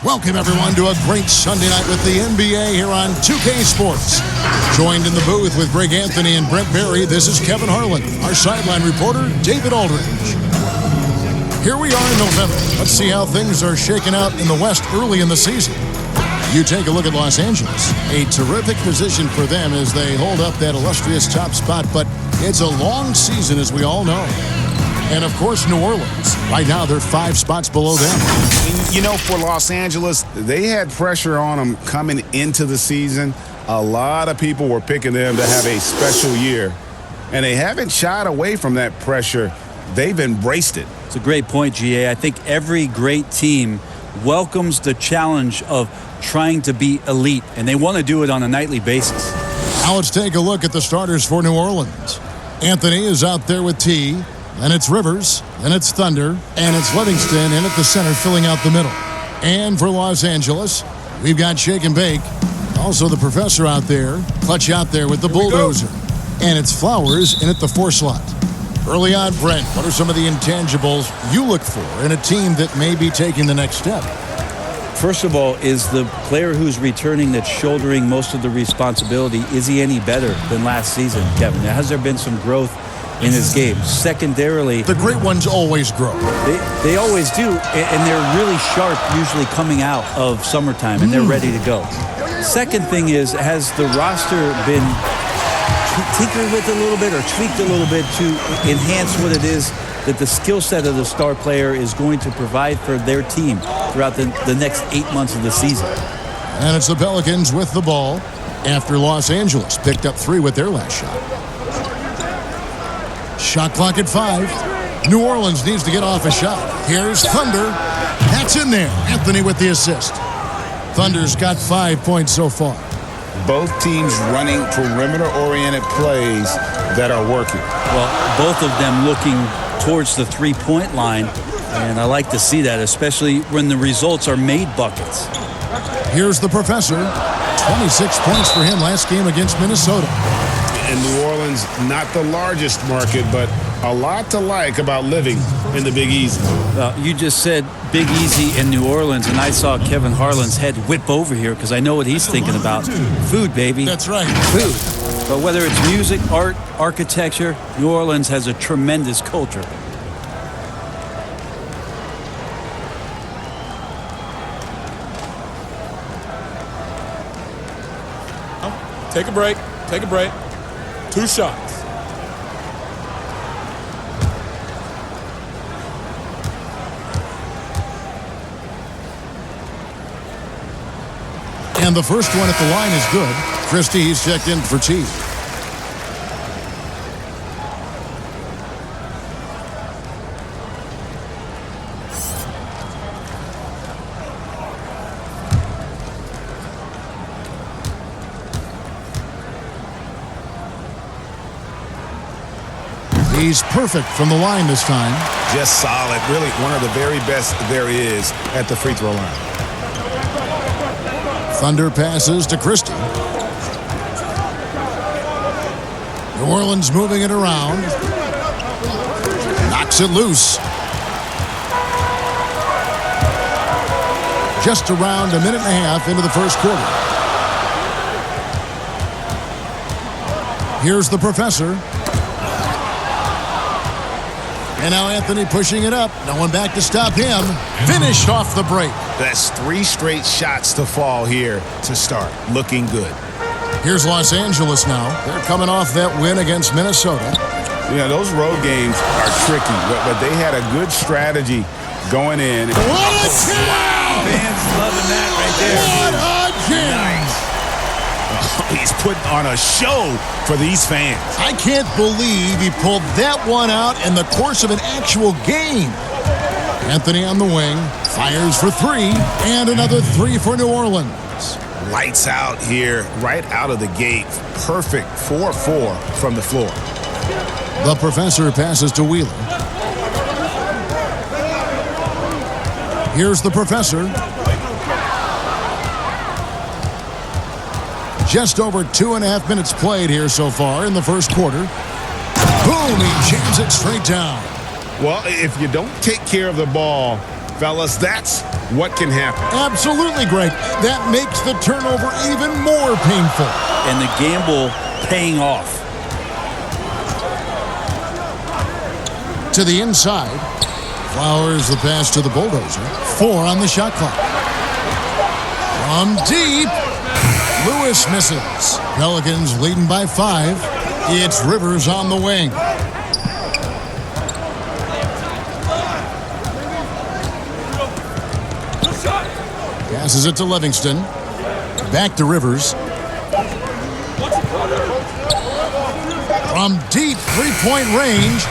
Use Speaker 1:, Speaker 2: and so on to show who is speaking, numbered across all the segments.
Speaker 1: Welcome, everyone, to a great Sunday night with the NBA here on 2K Sports. Joined in the booth with Greg Anthony and Brent Barry, this is Kevin Harlan. Our sideline reporter, David Aldridge. Here we are in November. Let's see how things are shaking out in the West early in the season. You take a look at Los Angeles. A terrific position for them as they hold up that illustrious top spot, but it's a long season, as we all know. And, of course, New Orleans. Right now, they're 5 spots below them.
Speaker 2: You know, for Los Angeles, they had pressure on them coming into the season. A lot of people were picking them to have a special year. And they haven't shied away from that pressure. They've embraced it.
Speaker 3: It's a great point, GA. I think every great team welcomes the challenge of trying to be elite, and they want to do it on a nightly basis.
Speaker 1: Now let's take a look at the starters for New Orleans. Anthony is out there with T. Then it's Rivers, then it's Thunder, and it's Livingston in at the center filling out the middle. And for Los Angeles, we've got Shake and Bake. Also the professor out there, Clutch out there with the bulldozer. And it's Flowers in at the 4 slot. Early on, Brent, what are some of the intangibles you look for in a team that may be taking the next step?
Speaker 3: First of all, is the player who's returning that's shouldering most of the responsibility, is he any better than last season, Kevin? Has there been some growth in his game? Secondarily,
Speaker 1: the great ones always grow.
Speaker 3: They always do, and they're really sharp usually coming out of summertime, and they're ready to go. Second thing is, has the roster been tinkered with a little bit or tweaked a little bit to enhance what it is that the skill set of the star player is going to provide for their team throughout the next 8 months of the season?
Speaker 1: And it's the Pelicans with the ball after Los Angeles picked up 3 with their last shot. Shot clock at 5. New Orleans needs to get off a shot. Here's Thunder. That's in there. Anthony with the assist. Thunder's got 5 points so far.
Speaker 2: Both teams running perimeter-oriented plays that are working.
Speaker 3: Well, both of them looking towards the three-point line, and I like to see that, especially when the results are made buckets.
Speaker 1: Here's the professor. 26 points for him last game against Minnesota.
Speaker 2: In New Orleans, not the largest market, but a lot to like about living in the Big Easy.
Speaker 3: You just said Big Easy in New Orleans, and I saw Kevin Harlan's head whip over here because I know what he's thinking about. Food, baby.
Speaker 1: That's right.
Speaker 3: Food. But whether it's music, art, architecture, New Orleans has a tremendous culture.
Speaker 4: Take a break. Take a break. 2 shots.
Speaker 1: And the first one at the line is good. Christie, he's checked in for T. He's perfect from the line this time.
Speaker 2: Just solid. Really one of the very best there is at the free throw line.
Speaker 1: Thunder passes to Christie. New Orleans moving it around. Knocks it loose. Just around a minute and a half into the first quarter. Here's the professor. And now Anthony pushing it up. No one back to stop him. Finished off the break.
Speaker 2: That's 3 straight shots to fall here to start. Looking good.
Speaker 1: Here's Los Angeles now. They're coming off that win against Minnesota.
Speaker 2: Yeah, those road games are tricky, but they had a good strategy going in.
Speaker 1: What a jam!
Speaker 3: Fans loving that right there.
Speaker 1: What a jam!
Speaker 2: Nice. He's putting on a show for these fans.
Speaker 1: I can't believe he pulled that one out in the course of an actual game. Anthony on the wing, fires for 3, and another 3 for New Orleans.
Speaker 2: Lights out here, right out of the gate. Perfect 4-4 from the floor.
Speaker 1: The professor passes to Wheeler. Here's the professor. Just over 2.5 minutes played here so far in the first quarter. Boom, he jams it straight down.
Speaker 2: Well, if you don't take care of the ball, fellas, that's what can happen.
Speaker 1: Absolutely, Greg. That makes the turnover even more painful.
Speaker 3: And the gamble paying off.
Speaker 1: To the inside. Flowers the pass to the bulldozer. 4 on the shot clock. From deep. Lewis misses. Pelicans leading by 5. It's Rivers on the wing. Passes it to Livingston. Back to Rivers. From deep three-point range.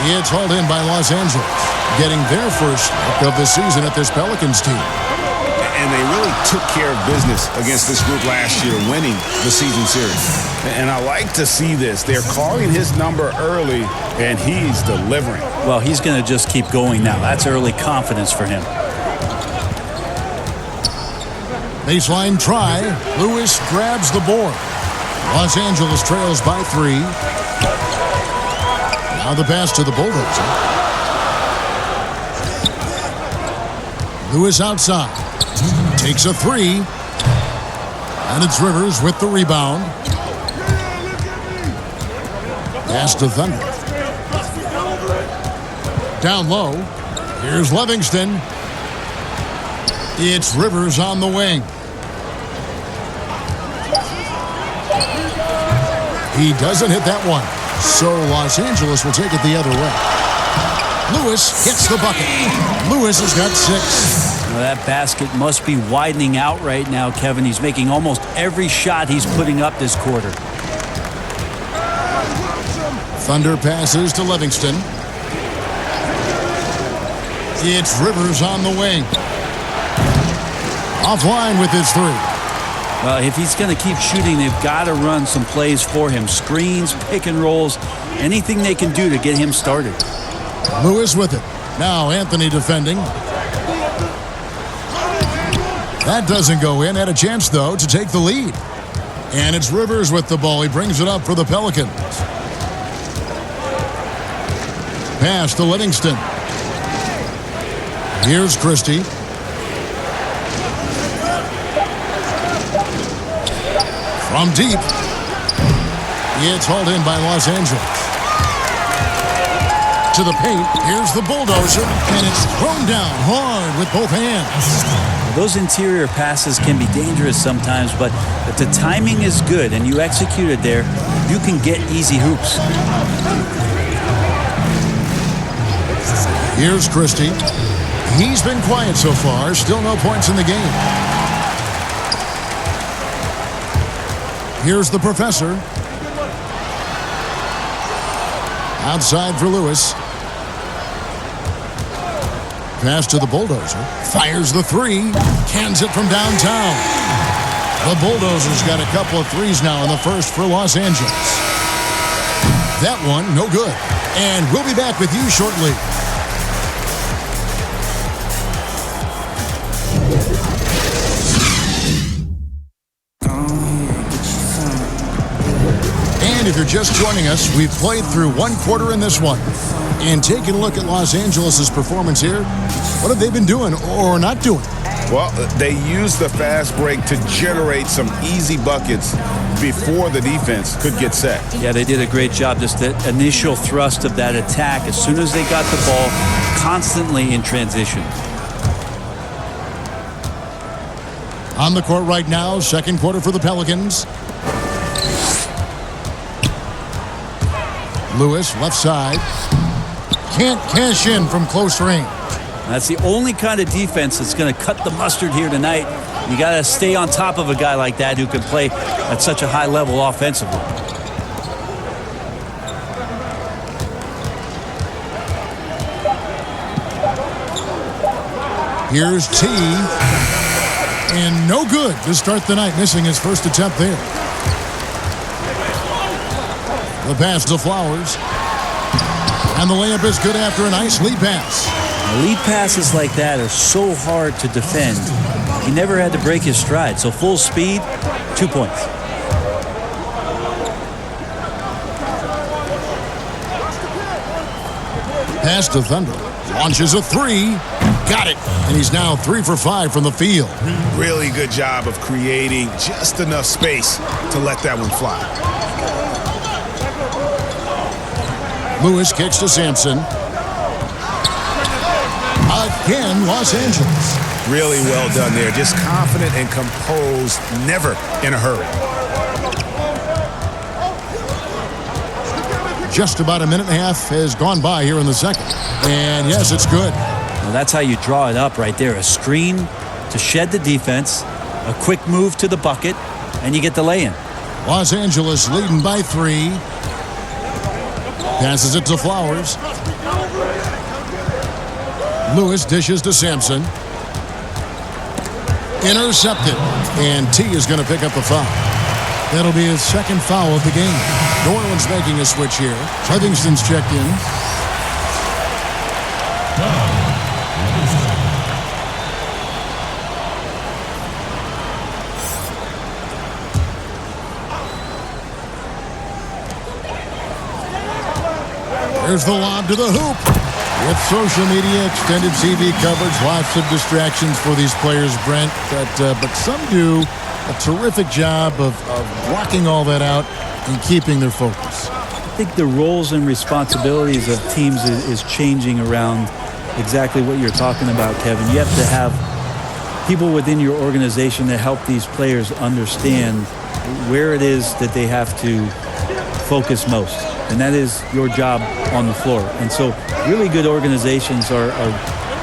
Speaker 1: It's hauled in by Los Angeles, getting their first look of the season at this Pelicans team.
Speaker 2: And they really took care of business against this group last year, winning the season series. And I like to see this. They're calling his number early, and he's delivering.
Speaker 3: Well, he's going to just keep going now. That's early confidence for him.
Speaker 1: Baseline try. Lewis grabs the board. Los Angeles trails by 3. Now the pass to the bulldozer. Lewis outside. Takes a 3. And it's Rivers with the rebound. Pass to Thunder. Down low. Here's Livingston. It's Rivers on the wing. He doesn't hit that one. So Los Angeles will take it the other way. Lewis gets the bucket. Lewis has got 6.
Speaker 3: Well, that basket must be widening out right now, Kevin. He's making almost every shot he's putting up this quarter.
Speaker 1: Thunder passes to Livingston. It's Rivers on the wing. Offline with his 3.
Speaker 3: Well, if he's going to keep shooting, they've got to run some plays for him. Screens, pick and rolls, anything they can do to get him started.
Speaker 1: Lewis with it. Now Anthony defending. That doesn't go in. Had a chance, though, to take the lead. And it's Rivers with the ball. He brings it up for the Pelicans. Pass to Livingston. Here's Christie. From deep. It's hauled in by Los Angeles. To the paint. Here's the bulldozer. And it's thrown down hard with both hands.
Speaker 3: Those interior passes can be dangerous sometimes, but if the timing is good and you execute it there, you can get easy hoops.
Speaker 1: Here's Christie. He's been quiet so far. Still no points in the game. Here's the professor. Outside for Lewis. Pass to the bulldozer. Fires the 3. Cans it from downtown. The bulldozer's got a couple of threes now in the first for Los Angeles. That one, no good. And we'll be back with you shortly. And if you're just joining us, we've played through one quarter in this one. And taking a look at Los Angeles' performance here, what have they been doing or not doing?
Speaker 2: Well, they used the fast break to generate some easy buckets before the defense could get set.
Speaker 3: Yeah, they did a great job. Just the initial thrust of that attack, as soon as they got the ball, constantly in transition.
Speaker 1: On the court right now, second quarter for the Pelicans. Lewis, left side. Can't cash in from close range.
Speaker 3: That's the only kind of defense that's going to cut the mustard here tonight. You got to stay on top of a guy like that who can play at such a high level offensively.
Speaker 1: Here's T. And no good to start the night, missing his first attempt there. The pass to Flowers. And the layup is good after a nice lead pass.
Speaker 3: Lead passes like that are so hard to defend. He never had to break his stride. So full speed, 2 points.
Speaker 1: Pass to Thunder. Launches a 3. Got it. And he's now 3 for 5 from the field.
Speaker 2: Really good job of creating just enough space to let that one fly.
Speaker 1: Lewis kicks to Sampson. Again, Los Angeles.
Speaker 2: Really well done there. Just confident and composed, never in a hurry.
Speaker 1: Just about a minute and a half has gone by here in the second. And yes, it's good.
Speaker 3: Well, that's how you draw it up right there. A screen to shed the defense, a quick move to the bucket, and you get the lay-in.
Speaker 1: Los Angeles leading by 3. Passes it to Flowers. Lewis dishes to Sampson. Intercepted. And T is going to pick up the foul. That'll be his second foul of the game. New Orleans making a switch here. Livingston's checked in. There's the lob to the hoop. With social media, extended TV coverage, lots of distractions for these players, Brent. But some do a terrific job of blocking all that out and keeping their focus.
Speaker 3: I think the roles and responsibilities of teams is changing around exactly what you're talking about, Kevin. You have to have people within your organization that help these players understand where it is that they have to focus most. And that is your job on the floor. And so really good organizations are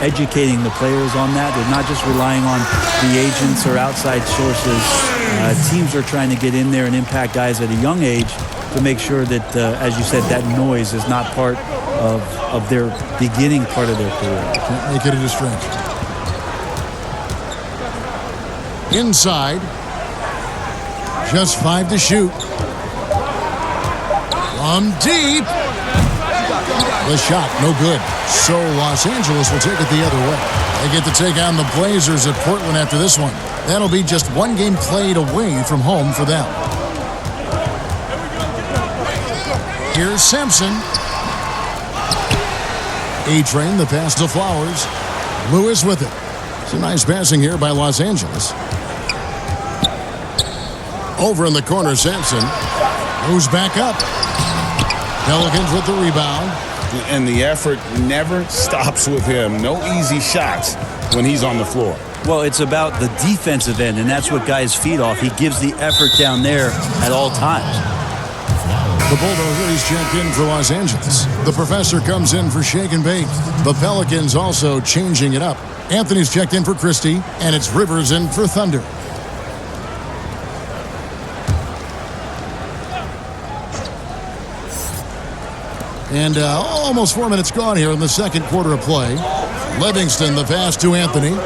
Speaker 3: educating the players on that. They're not just relying on the agents or outside sources. Teams are trying to get in there and impact guys at a young age to make sure that, as you said, that noise is not part of their beginning part of their career.
Speaker 1: Can't make it a distraction. Inside. Just 5 to shoot. From deep. The shot, no good. So Los Angeles will take it the other way. They get to take on the Blazers at Portland after this one. That'll be just one game played away from home for them. Here's Sampson. A-Train, the pass to Flowers. Lewis with it. Some nice passing here by Los Angeles. Over in the corner, Sampson moves back up. Pelicans with the rebound.
Speaker 2: And the effort never stops with him. No easy shots when he's on the floor.
Speaker 3: Well, it's about the defensive end, and that's what guys feed off. He gives the effort down there at all times.
Speaker 1: The Bulldogs checked in for Los Angeles. The professor comes in for Shake and Bake. The Pelicans also changing it up. Anthony's checked in for Christie, and it's Rivers in for Thunder. And almost 4 minutes gone here in the second quarter of play. Livingston, the pass to Anthony.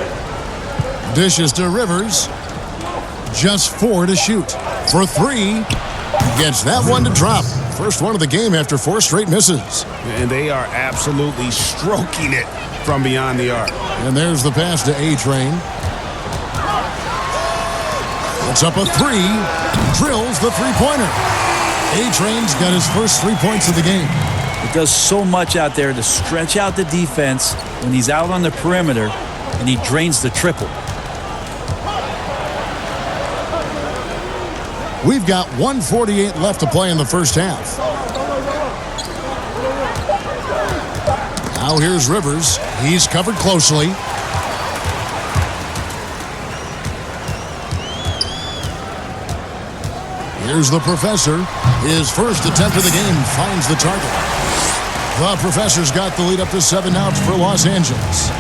Speaker 1: Dishes to Rivers. Just 4 to shoot. For 3. Gets that one to drop. First one of the game after 4 straight misses.
Speaker 2: And they are absolutely stroking it from beyond the arc.
Speaker 1: And there's the pass to A-Train. It's up a 3. Drills the three-pointer. A-Train's got his first 3 points of the game.
Speaker 3: It does so much out there to stretch out the defense when he's out on the perimeter, and he drains the triple.
Speaker 1: We've got 1:48 left to play in the first half. Now here's Rivers. He's covered closely. Here's the professor. His first attempt of the game finds the target. The professor's got the lead up to 7 now for Los Angeles.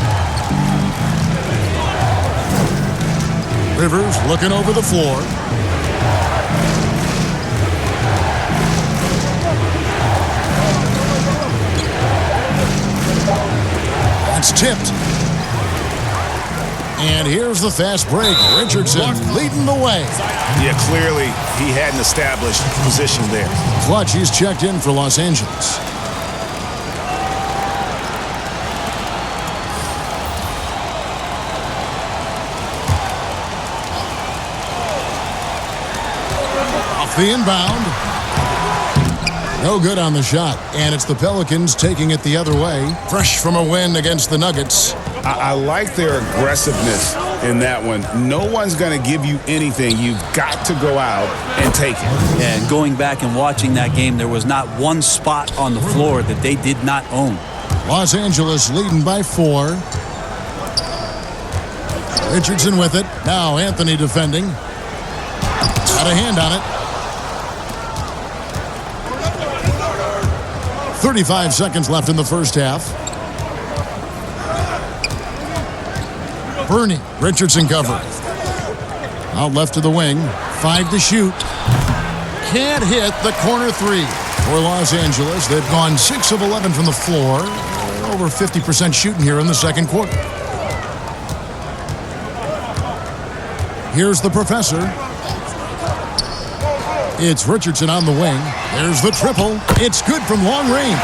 Speaker 1: Rivers looking over the floor. That's tipped. And here's the fast break. Richardson leading the way.
Speaker 2: Yeah, clearly he hadn't established position there.
Speaker 1: Clutch, he's checked in for Los Angeles. Off the inbound. No good on the shot. And it's the Pelicans taking it the other way. Fresh from a win against the Nuggets.
Speaker 2: I like their aggressiveness in that one. No one's going to give you anything. You've got to go out and take it.
Speaker 3: And going back and watching that game, there was not one spot on the floor that they did not own.
Speaker 1: Los Angeles leading by 4. Richardson with it. Now Anthony defending. Got a hand on it. 35 seconds left in the first half. Bernie. Richardson cover. Out left to the wing. 5 to shoot. Can't hit the corner 3 for Los Angeles. They've gone 6 of 11 from the floor. Over 50% shooting here in the second quarter. Here's the professor. It's Richardson on the wing. There's the triple. It's good from long range.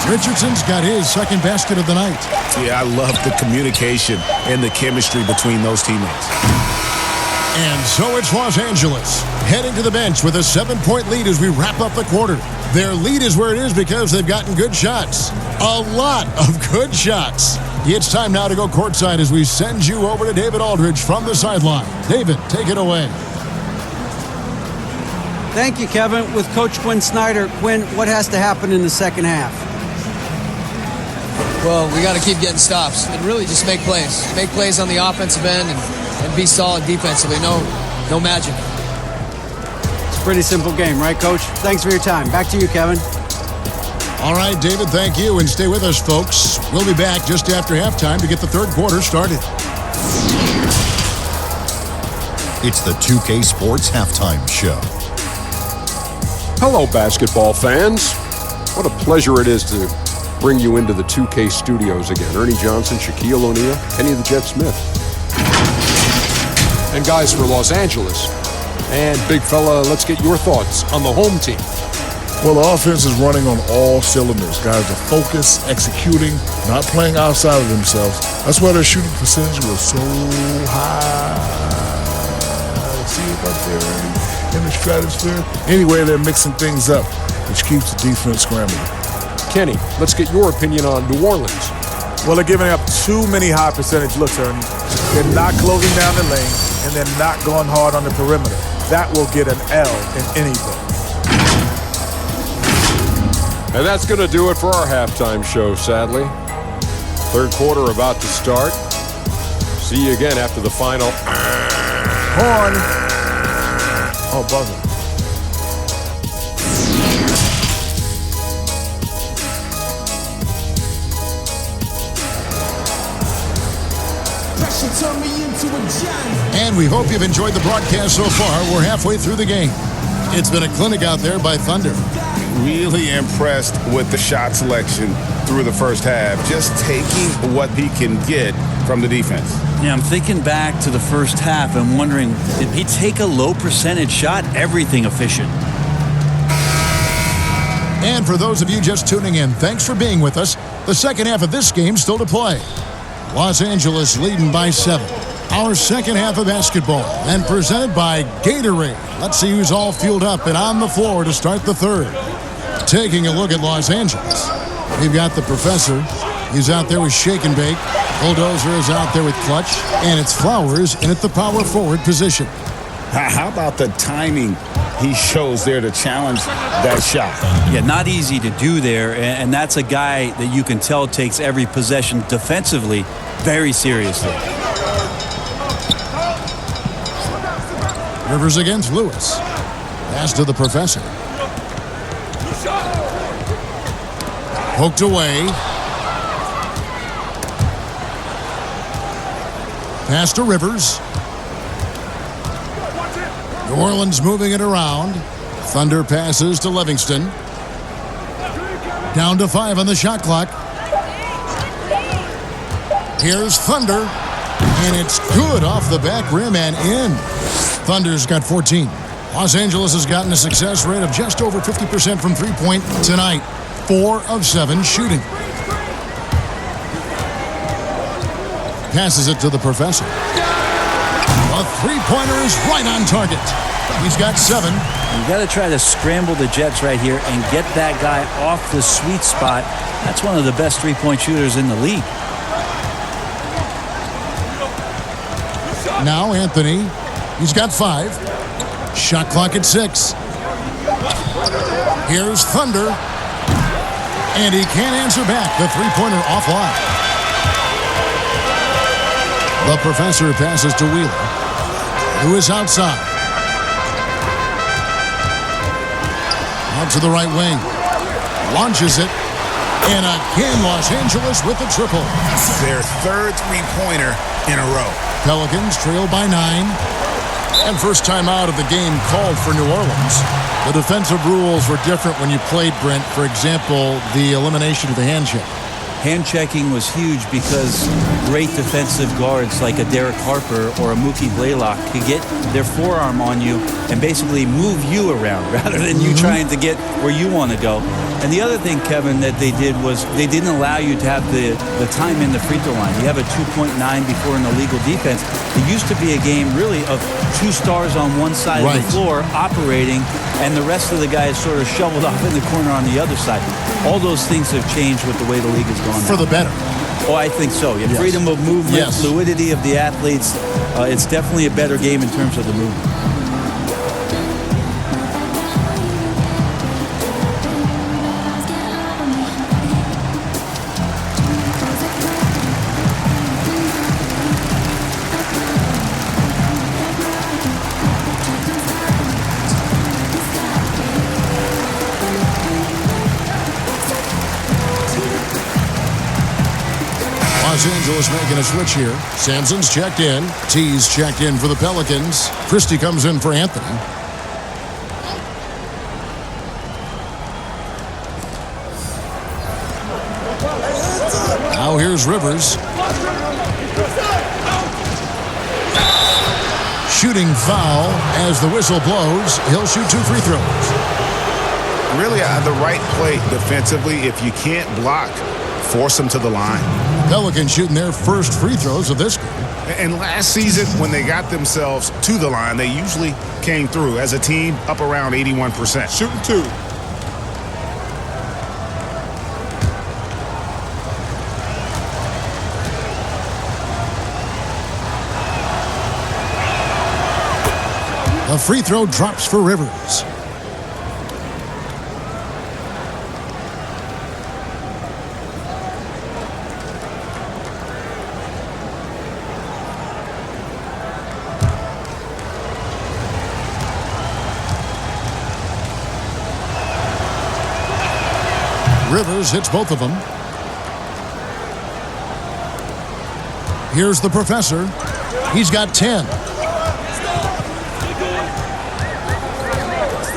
Speaker 1: Richardson's got his second basket of the night.
Speaker 2: Yeah, I love the communication and the chemistry between those teammates.
Speaker 1: And so it's Los Angeles heading to the bench with a 7-point lead as we wrap up the quarter. Their lead is where it is because they've gotten good shots. A lot of good shots. It's time now to go courtside as we send you over to David Aldridge from the sideline. David, take it away.
Speaker 5: Thank you, Kevin. With Coach Quinn Snyder, Quinn, what has to happen in the second half?
Speaker 6: Well, we got to keep getting stops and really just make plays. Make plays on the offensive end and be solid defensively. No magic.
Speaker 5: It's a pretty simple game, right, Coach? Thanks for your time. Back to you, Kevin.
Speaker 1: All right, David, thank you. And stay with us, folks. We'll be back just after halftime to get the third quarter started.
Speaker 7: It's the 2K Sports Halftime Show.
Speaker 8: Hello, basketball fans. What a pleasure it is to bring you into the 2K studios again. Ernie Johnson, Shaquille O'Neal, Kenny the Jet Smith. And guys for Los Angeles. And big fella, let's get your thoughts on the home team.
Speaker 9: Well, the offense is running on all cylinders. Guys are focused, executing, not playing outside of themselves. That's why their shooting percentage was so high. See it up there in the stratosphere? Anyway, they're mixing things up, which keeps the defense scrambling.
Speaker 8: Kenny, let's get your opinion on New Orleans.
Speaker 10: Well, they're giving up too many high percentage looks, Ernie. They're not closing down the lane, and they're not going hard on the perimeter. That will get an L in anything.
Speaker 8: And that's going to do it for our halftime show, sadly. Third quarter about to start. See you again after the final.
Speaker 10: Horn. Oh, buzzer.
Speaker 1: And we hope you've enjoyed the broadcast so far. We're halfway through the game. It's been a clinic out there by Thunder.
Speaker 2: Really impressed with the shot selection through the first half. Just taking what he can get from the defense.
Speaker 3: Yeah, I'm thinking back to the first half and wondering, did he take a low percentage shot? Everything efficient.
Speaker 1: And for those of you just tuning in, thanks for being with us. The second half of this game still to play. Los Angeles leading by 7. Our second half of basketball, and presented by Gatorade. Let's see who's all fueled up and on the floor to start the third. Taking a look at Los Angeles. We've got the professor. He's out there with Shake and Bake. Bulldozer is out there with Clutch. And it's Flowers in at the power forward position.
Speaker 2: How about the timing he shows there to challenge that shot?
Speaker 3: Yeah, not easy to do there. And that's a guy that you can tell takes every possession defensively very seriously.
Speaker 1: Rivers against Lewis. Pass to the professor. Poked away. Pass to Rivers. New Orleans moving it around. Thunder passes to Livingston. Down to 5 on the shot clock. Here's Thunder. And it's good off the back rim and in. Thunder's got 14. Los Angeles has gotten a success rate of just over 50% from three-point tonight. 4 of 7 shooting. Passes it to the professor. A three-pointer is right on target. He's got 7.
Speaker 3: You got to try to scramble the Jets right here and get that guy off the sweet spot. That's one of the best three-point shooters in the league.
Speaker 1: Now Anthony. He's got 5. Shot clock at 6. Here's Thunder. And he can't answer back. The three-pointer offline. The professor passes to Wheeler, who is outside. Out to the right wing. Launches it. And again, Los Angeles with the triple.
Speaker 2: Their third three-pointer in a row.
Speaker 1: Pelicans trail by 9. And first time out of the game called for New Orleans. The defensive rules were different when you played, Brent. For example, the elimination of the hand check.
Speaker 3: Hand checking was huge because great defensive guards like a Derek Harper or a Mookie Blaylock could get their forearm on you and basically move you around rather than you trying to get where you want to go. And the other thing, Kevin, that they did was they didn't allow you to have the time in the free throw line. You have a 2.9 before in the legal defense. It used to be a game really of 2 stars on one side of the floor operating, and the rest of the guys sort of shoveled off in the corner on the other side. All those things have changed with the way the league has gone.
Speaker 1: For the better.
Speaker 3: Oh, I think so. You have freedom of movement, fluidity of the athletes. It's definitely a better game in terms of the movement.
Speaker 1: Los Angeles making a switch here. Sampson's checked in. T's checked in for the Pelicans. Christie comes in for Anthony. Now here's Rivers. Shooting foul as the whistle blows. He'll shoot 2 free throws.
Speaker 2: Really the right play defensively. If you can't block, force them to the line.
Speaker 1: Pelicans shooting their first free throws of this game.
Speaker 2: And last season, when they got themselves to the line, they usually came through as a team up around 81%.
Speaker 4: Shooting 2.
Speaker 1: A free throw drops for Rivers. Rivers hits both of them. Here's the professor. He's got 10.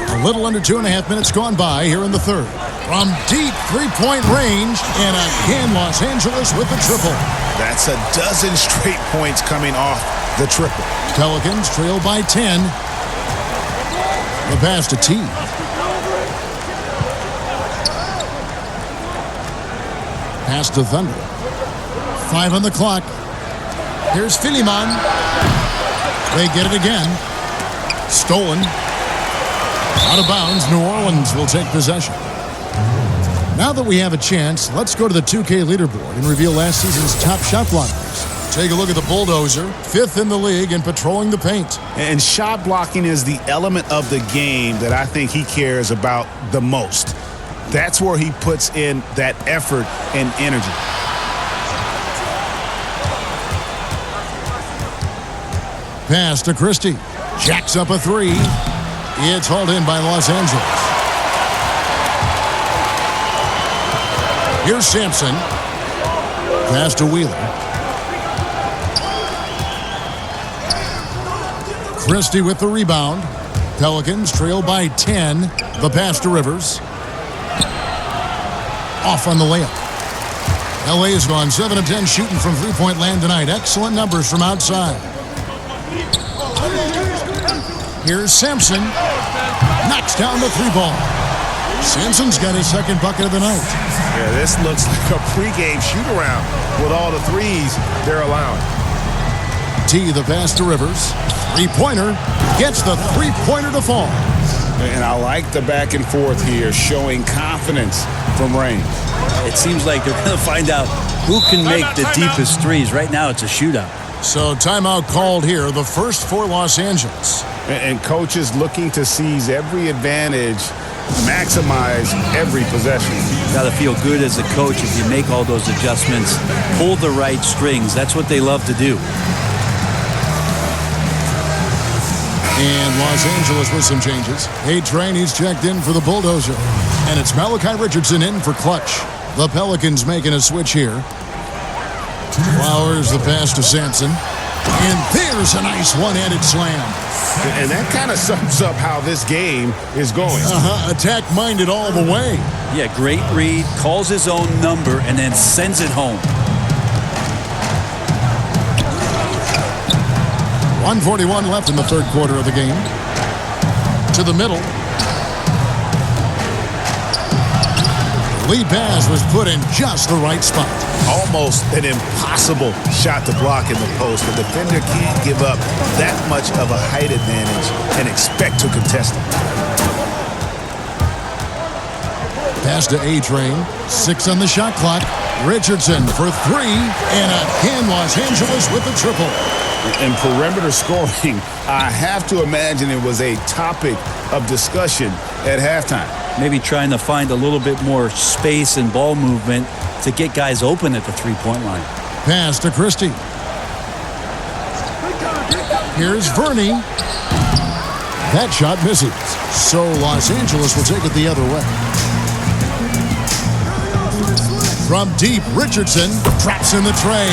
Speaker 1: A little under 2.5 minutes gone by here in the third. From deep three-point range, and again Los Angeles with the triple.
Speaker 2: That's a dozen straight points coming off the triple.
Speaker 1: Pelicans trail by 10. The pass to T. Pass to Thunder. 5 on the clock. Here's Filiman. They get it again. Stolen. Out of bounds. New Orleans will take possession. Now that we have a chance, let's go to the 2K leaderboard and reveal last season's top shot blockers. Take a look at the Bulldozer, 5th in the league in patrolling the paint.
Speaker 2: And shot blocking is the element of the game that I think he cares about the most. That's where he puts in that effort and energy.
Speaker 1: Pass to Christie. Jacks up a 3. It's hauled in by Los Angeles. Here's Sampson. Pass to Wheeler. Christie with the rebound. Pelicans trail by 10. The pass to Rivers. Off on the layup. LA has gone 7 of 10 shooting from three-point land tonight. Excellent numbers from outside. Here's Sampson. Knocks down the 3-ball. Sampson's got his second bucket of the night.
Speaker 2: Yeah, this looks like a pregame shoot-around with all the threes they're allowing.
Speaker 1: T, the pass to Rivers. Three-pointer. Gets the three-pointer to fall.
Speaker 2: And I like the back and forth here, showing confidence from range.
Speaker 3: It seems like they're going to find out who can make the deepest threes. Right now, it's a shootout.
Speaker 1: So timeout called here, the first for Los Angeles.
Speaker 2: And coaches looking to seize every advantage, maximize every possession.
Speaker 3: Got to feel good as a coach if you make all those adjustments, pull the right strings. That's what they love to do.
Speaker 1: And Los Angeles with some changes. A-Train, he's checked in for the Bulldozer. And it's Malachi Richardson in for Clutch. The Pelicans making a switch here. Flowers the pass to Sampson. And there's a nice one-handed slam.
Speaker 2: And that kind of sums up how this game is going.
Speaker 1: Attack-minded all the way.
Speaker 3: Yeah, great read, calls his own number, and then sends it home.
Speaker 1: 1:41 left in the third quarter of the game. To the middle. Lead pass was put in just the right spot.
Speaker 2: Almost an impossible shot to block in the post. The defender can't give up that much of a height advantage and expect to contest it.
Speaker 1: Pass to A-Train. 6 on the shot clock. Richardson for 3. And again, Los Angeles with the triple.
Speaker 2: In perimeter scoring, I have to imagine it was a topic of discussion at halftime.
Speaker 3: Maybe trying to find a little bit more space and ball movement to get guys open at the three-point line.
Speaker 1: Pass to Christie. Here's Verney. That shot misses. So Los Angeles will take it the other way. From deep, Richardson traps in the tray.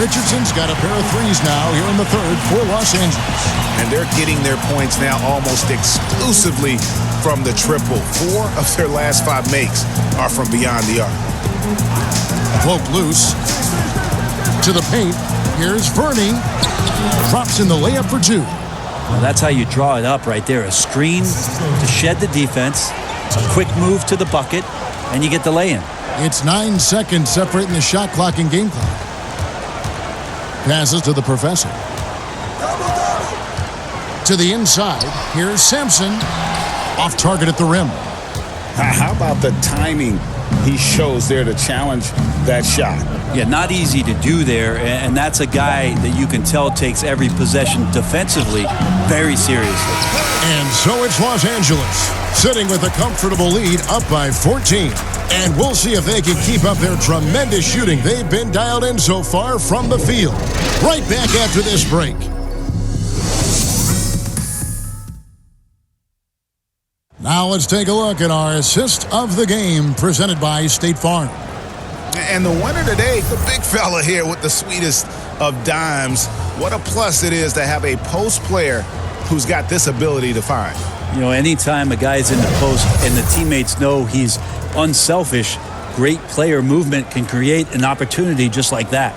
Speaker 1: Richardson's got a pair of threes now here in the third for Los Angeles.
Speaker 2: And they're getting their points now almost exclusively from the triple. 4 of their last 5 makes are from beyond the arc.
Speaker 1: Poke loose. To the paint. Here's Verney. Drops in the layup for 2.
Speaker 3: Well, that's how you draw it up right there. A screen to shed the defense, a quick move to the bucket, and you get the lay-in.
Speaker 1: It's 9 seconds separating the shot clock and game clock. Passes to the professor. To the inside. Here's Sampson. Off target at the rim.
Speaker 2: How about the timing he shows there to challenge that shot?
Speaker 3: Yeah, not easy to do there, and that's a guy that you can tell takes every possession defensively very seriously.
Speaker 1: And so it's Los Angeles, sitting with a comfortable lead up by 14. And we'll see if they can keep up their tremendous shooting they've been dialed in so far from the field. Right back after this break. Now let's take a look at our assist of the game presented by State Farm.
Speaker 2: And the winner today, the big fella here with the sweetest of dimes. What a plus it is to have a post player who's got this ability to find.
Speaker 3: You know, anytime a guy's in the post and the teammates know he's unselfish, great player movement can create an opportunity just like that.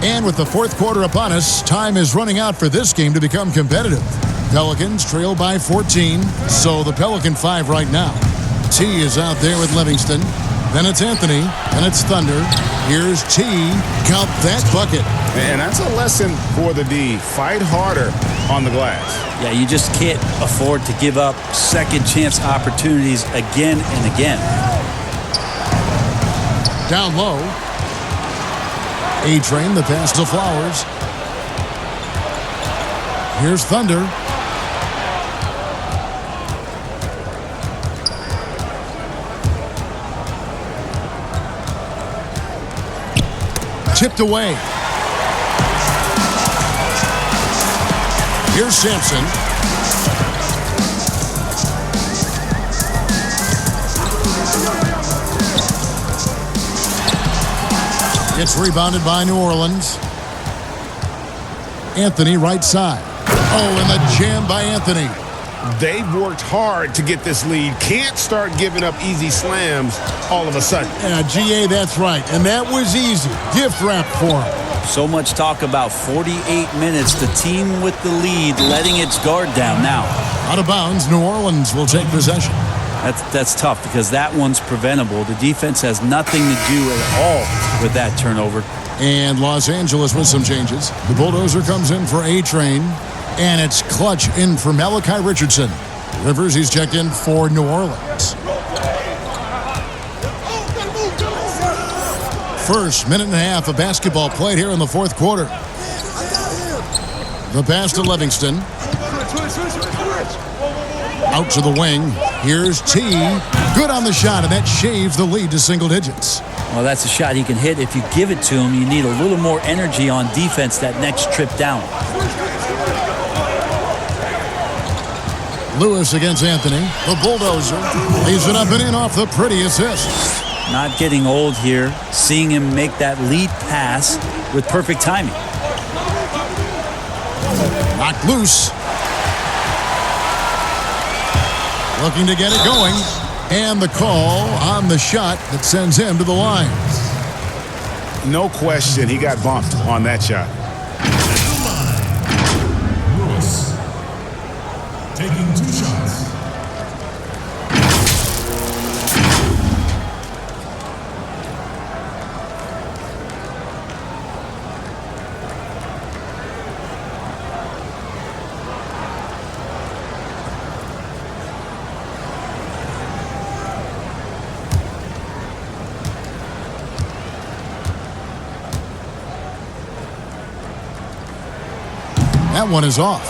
Speaker 1: And with the fourth quarter upon us, time is running out for this game to become competitive. Pelicans trail by 14, so the Pelican 5 right now. T is out there with Livingston. Then it's Anthony. Then it's Thunder. Here's T. Count that bucket.
Speaker 2: And that's a lesson for the D. Fight harder on the glass.
Speaker 3: Yeah, you just can't afford to give up second chance opportunities again and again.
Speaker 1: Down low. A-Train, the pass to Flowers. Here's Thunder. Tipped away. Here's Sampson. Gets rebounded by New Orleans. Anthony right side. Oh, and the jam by Anthony.
Speaker 2: They've worked hard to get this lead. Can't start giving up easy slams all of a sudden.
Speaker 1: Yeah, GA, that's right. And that was easy. Gift wrap for him.
Speaker 3: So much talk about 48 minutes. The team with the lead letting its guard down now.
Speaker 1: Out of bounds, New Orleans will take possession.
Speaker 3: That's tough because that one's preventable. The defense has nothing to do at all with that turnover.
Speaker 1: And Los Angeles with some changes. The Bulldozer comes in for A-Train. And it's Clutch in for Malachi Richardson. Rivers, he's checked in for New Orleans. First minute and a half of basketball played here in the fourth quarter. The pass to Livingston. Out to the wing. Here's T. Good on the shot, and that shaves the lead to single digits.
Speaker 3: Well, that's a shot he can hit. If you give it to him, you need a little more energy on defense that next trip down.
Speaker 1: Lewis against Anthony. The bulldozer leaves it up and in off the pretty assist.
Speaker 3: Not getting old here. Seeing him make that lead pass with perfect timing.
Speaker 1: Knocked loose. Looking to get it going. And the call on the shot that sends him to the line.
Speaker 2: No question, he got bumped on that shot.
Speaker 11: Lewis taking 2 shots.
Speaker 1: That one is off.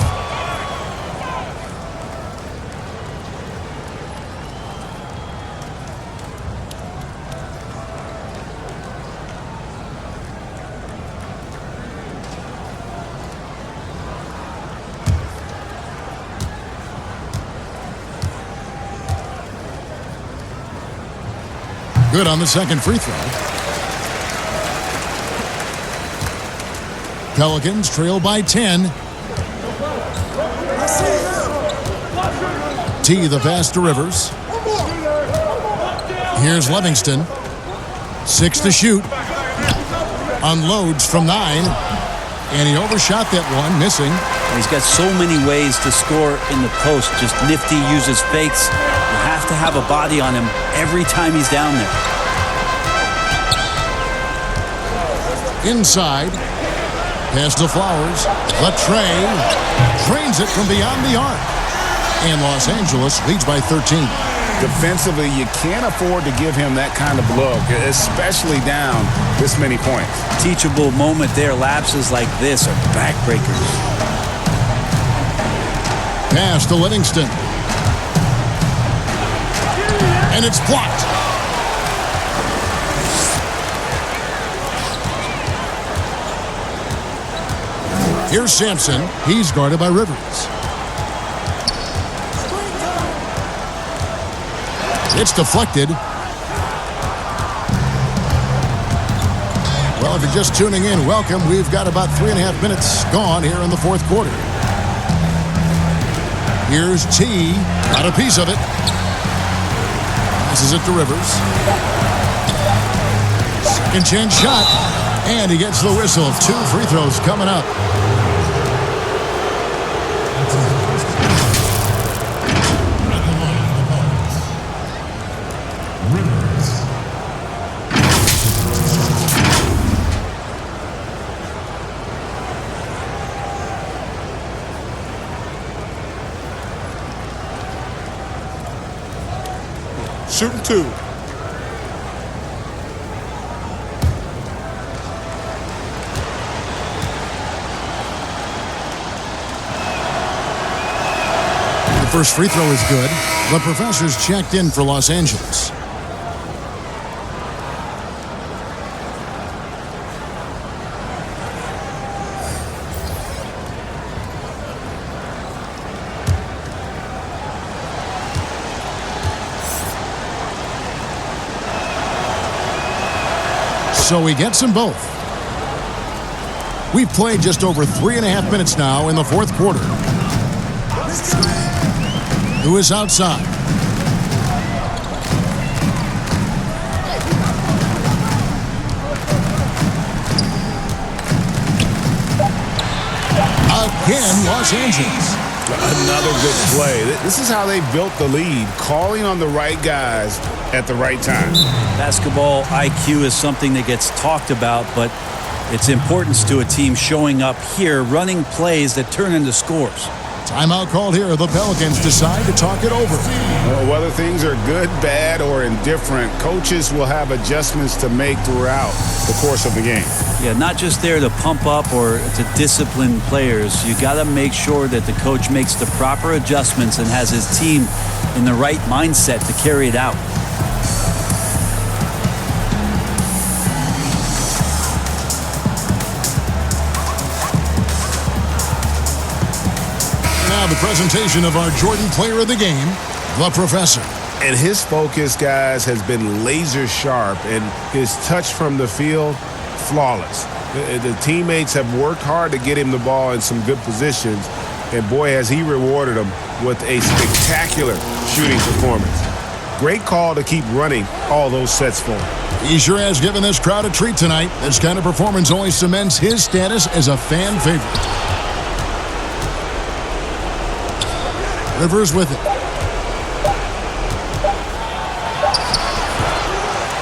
Speaker 1: Good on the second free throw. Pelicans trail by 10. T the pass to Rivers. Here's Livingston. 6 to shoot. Unloads from 9. And he overshot that one, missing.
Speaker 3: He's got so many ways to score in the post. Just nifty, uses fakes. You have to have a body on him every time he's down there.
Speaker 1: Inside. Pass to Flowers. Latre drains it from beyond the arc. And Los Angeles leads by 13.
Speaker 2: Defensively, you can't afford to give him that kind of look, especially down this many points.
Speaker 3: Teachable moment there. Lapses like this are backbreakers.
Speaker 1: Pass to Livingston. And it's blocked. Here's Sampson. He's guarded by Rivers. It's deflected. Well, if you're just tuning in, welcome. We've got about 3.5 minutes gone here in the fourth quarter. Here's T. Got a piece of it. Passes it to Rivers. Second chance shot. And he gets the whistle. 2 free throws coming up.
Speaker 4: Shooting 2.
Speaker 1: The first free throw is good. The professor's checked in for Los Angeles. So he gets them both. We've played just over 3.5 minutes now in the fourth quarter. Who is outside? Again, Los Angeles.
Speaker 2: Another good play. This is how they built the lead, calling on the right guys at the right time.
Speaker 3: Basketball IQ is something that gets talked about, but its importance to a team showing up here, running plays that turn into scores.
Speaker 1: Timeout called here. The Pelicans decide to talk it over.
Speaker 2: Well, whether things are good, bad, or indifferent, coaches will have adjustments to make throughout the course of the game.
Speaker 3: Yeah, not just there to pump up or to discipline players. You got to make sure that the coach makes the proper adjustments and has his team in the right mindset to carry it out.
Speaker 1: Now the presentation of our Jordan Player of the Game, the Professor.
Speaker 2: And his focus, guys, has been laser sharp, and his touch from the field, flawless. The teammates have worked hard to get him the ball in some good positions, and boy, has he rewarded them with a spectacular shooting performance. Great call to keep running all those sets for him.
Speaker 1: He sure has given this crowd a treat tonight. This kind of performance only cements his status as a fan favorite. Rivers with it.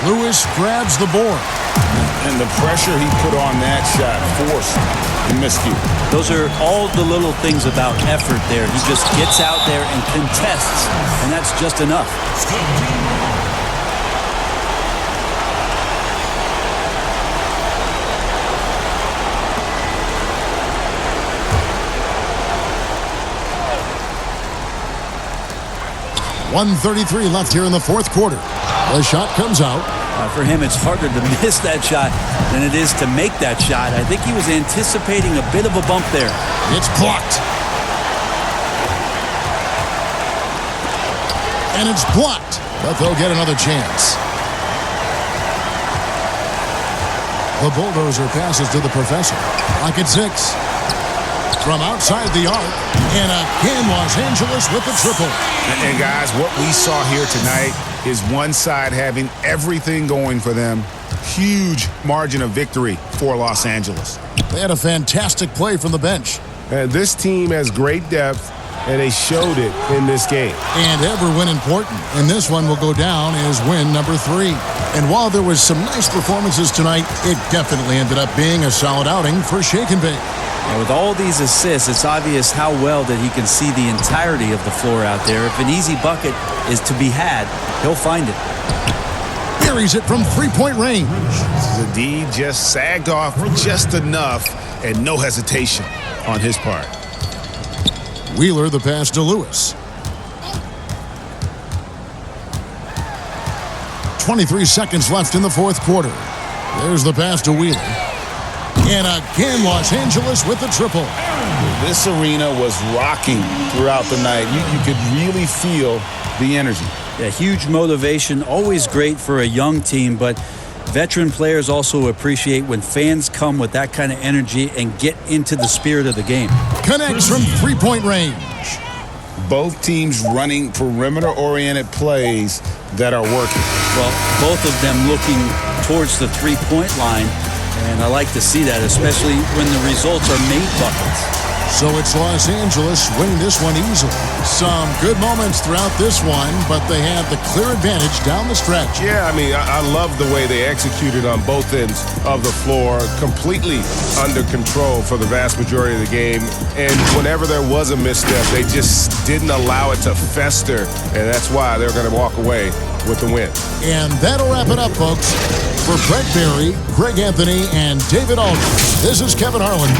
Speaker 1: Lewis grabs the board.
Speaker 2: And the pressure he put on that shot forced the miscue.
Speaker 3: Those are all the little things about effort there. He just gets out there and contests, and that's just enough.
Speaker 1: 1:33 left here in the fourth quarter. The shot comes out.
Speaker 3: For him, it's harder to miss that shot than it is to make that shot. I think he was anticipating a bit of a bump there.
Speaker 1: It's blocked. And it's blocked, but they'll get another chance. The bulldozer passes to the Professor. Lock at 6. From outside the arc, and again Los Angeles with the triple.
Speaker 2: And guys, what we saw here tonight is one side having everything going for them. Huge margin of victory for Los Angeles.
Speaker 1: They had a fantastic play from the bench.
Speaker 2: And this team has great depth, and they showed it in this game.
Speaker 1: And every win important. And this one will go down as win number 3. And while there was some nice performances tonight, it definitely ended up being a solid outing for Shake and Bake.
Speaker 3: And with all these assists, it's obvious how well that he can see the entirety of the floor out there. If an easy bucket is to be had, he'll find it.
Speaker 1: Buries it from three-point range.
Speaker 2: The D just sagged off just enough, and no hesitation on his part.
Speaker 1: Wheeler the pass to Lewis. 23 seconds left in the fourth quarter. There's the pass to Wheeler. And again, Los Angeles with the triple.
Speaker 2: This arena was rocking throughout the night. You could really feel the energy.
Speaker 3: Yeah, huge motivation, always great for a young team, but veteran players also appreciate when fans come with that kind of energy and get into the spirit of the game.
Speaker 1: Connects from three-point range.
Speaker 2: Both teams running perimeter-oriented plays that are working.
Speaker 3: Well, both of them looking towards the three-point line. And I like to see that, especially when the results are made buckets.
Speaker 1: So it's Los Angeles winning this one easily. Some good moments throughout this one, but they have the clear advantage down the stretch.
Speaker 2: Yeah, I mean, I love the way they executed on both ends of the floor. Completely under control for the vast majority of the game. And whenever there was a misstep, they just didn't allow it to fester. And that's why they're going to walk away with the win.
Speaker 1: And that'll wrap it up, folks. For Brett Barry, Greg Anthony, and David Aldridge, this is Kevin Harlan.